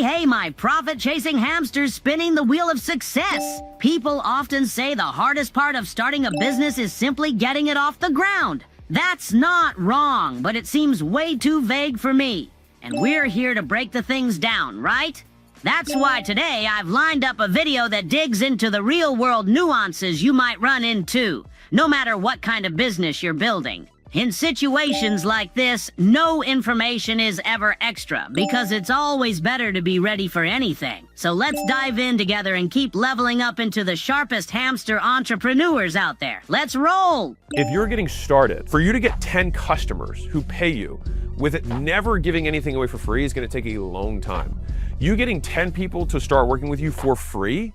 hey, my profit-chasing hamsters spinning the wheel of success. People often say the hardest part of starting a business is simply getting it off the ground. That's not wrong, but it seems way too vague for me. And we're here to break the things down, right? That's why today I've lined up a video that digs into the real-world nuances you might run into, no matter what kind of business you're building. In situations like this, no information is ever extra, because it's always better to be ready for anything. So let's dive in together and keep leveling up into the sharpest hamster entrepreneurs out there. Let's roll! If you're getting started, for you to get 10 customers who pay you, with it never giving anything away for free, is going to take a long time. You getting 10 people to start working with you for free,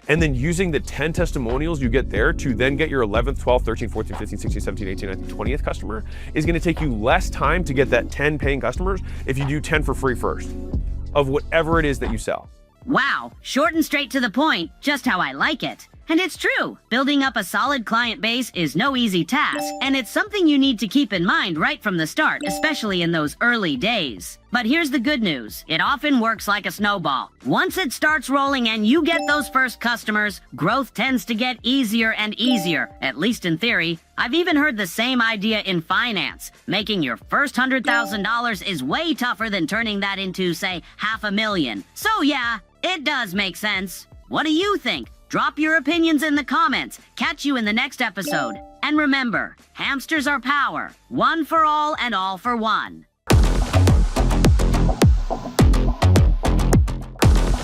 and then using the 10 testimonials you get there to then get your 11th, 12th, 13th, 14th, 15th, 16th, 17th, 18th, 19th, 20th customer is going to take you less time to get that 10 paying customers if you do 10 for free first of whatever it is that you sell. Wow, short and straight to the point, just how I like it. And it's true, building up a solid client base is no easy task, and it's something you need to keep in mind right from the start, especially in those early days. But here's the good news, it often works like a snowball. Once it starts rolling and you get those first customers, growth tends to get easier and easier, at least in theory. I've even heard the same idea in finance. Making your first $100,000 is way tougher than turning that into, say, $500,000. So yeah, it does make sense. What do you think? Drop your opinions in the comments. Catch you in the next episode. And remember, hamsters are power. One for all and all for one.